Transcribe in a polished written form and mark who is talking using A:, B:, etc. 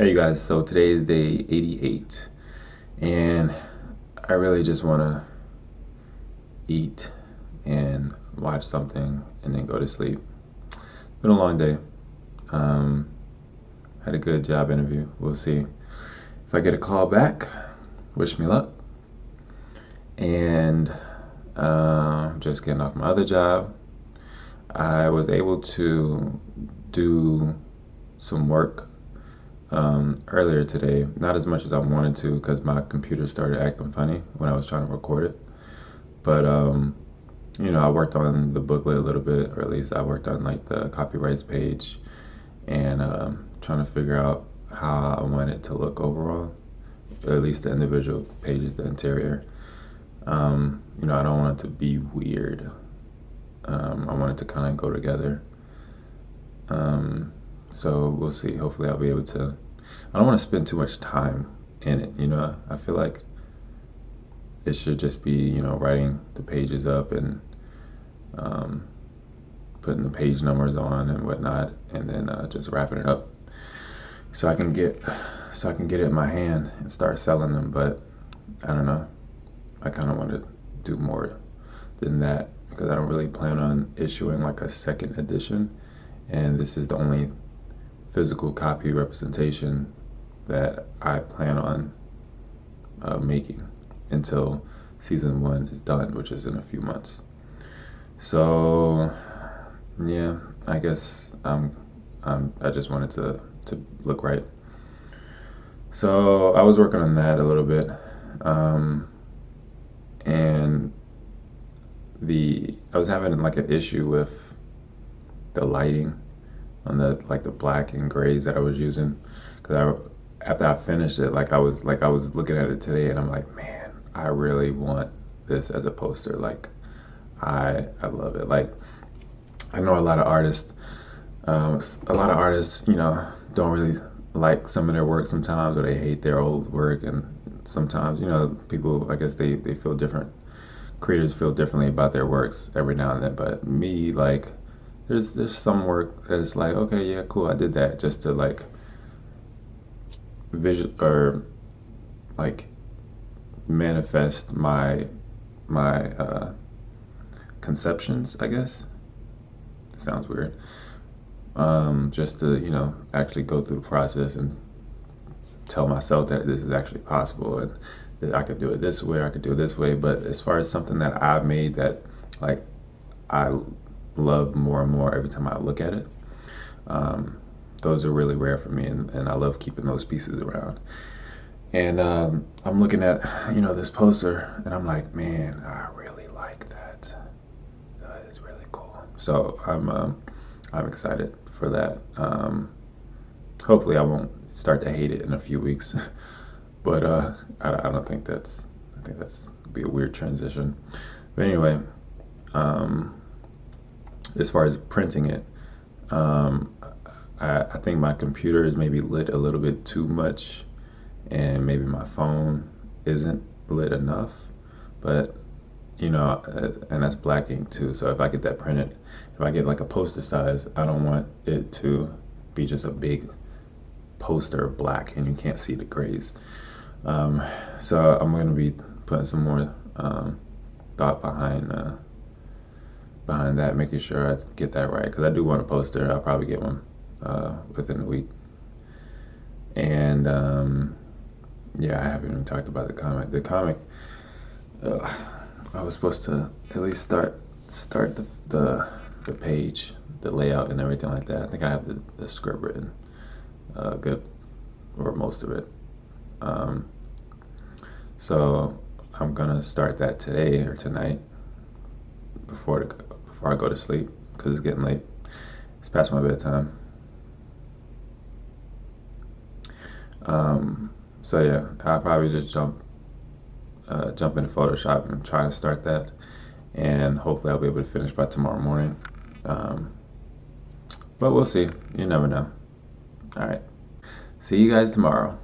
A: Hey you guys, so today is day 88 and I really just want to eat and watch something and then go to sleep. It's been a long day. Um, Had a good job interview. We'll see if I get a call back. Wish me luck. And just getting off my other job. I was able to do some work earlier today, not as much as I wanted to because my computer started acting funny when I was trying to record it. But I worked on the booklet a little bit, or at least I worked on like the copyrights page and trying to figure out how I want it to look overall, or at least the individual pages, the interior. I don't want it to be weird. I want it to kind of go together. So we'll see. Hopefully I'll be able to. I don't want to spend too much time in it, I feel like it should just be, writing the pages up and putting the page numbers on and whatnot, and then just wrapping it up so I can get it in my hand and start selling them. But I don't know. I kind of want to do more than that because I don't really plan on issuing like a second edition, and this is the only physical copy representation that I plan on making until season 1 is done, which is in a few months. So yeah, I guess I just wanted to look right. So I was working on that a little bit, and I was having like an issue with the lighting on the black and grays that I was using, because after I finished it, I was looking at it today and I'm like, man, I really want this as a poster. I love it. I know a lot of artists don't really like some of their work sometimes, or they hate their old work, and sometimes people, I guess they feel different. Creators feel differently about their works every now and then, but me, there's some work that is like, okay, yeah, cool, I did that just to visual or manifest my conceptions, I guess. Sounds weird. Just to actually go through the process and tell myself that this is actually possible and that I could do it this way, or I could do it this way. But as far as something that I've made that I love more and more every time I look at it, those are really rare for me, and I love keeping those pieces around. And I'm looking at this poster and I'm like, man, I really like that. That is really cool. So I'm excited for that. Hopefully I won't start to hate it in a few weeks, but I don't think that's. I think that's be a weird transition. But anyway, as far as printing it, I think my computer is maybe lit a little bit too much, and maybe my phone isn't lit enough. But and that's black ink too. So if I get that printed, if I get like a poster size, I don't want it to be just a big poster of black and you can't see the grays. So I'm going to be putting some more thought behind that, making sure I get that right, because I do want a poster. I'll probably get one within a week. And yeah, I haven't even talked about the comic. The comic, I was supposed to at least start the page, the layout and everything like that. I think I have the script written good, or most of it. So I'm gonna start that today or tonight before I go to sleep, because it's getting late. It's past my bedtime. So yeah, I'll probably just jump into Photoshop and try to start that, and hopefully I'll be able to finish by tomorrow morning. But we'll see. You never know. All right. See you guys tomorrow.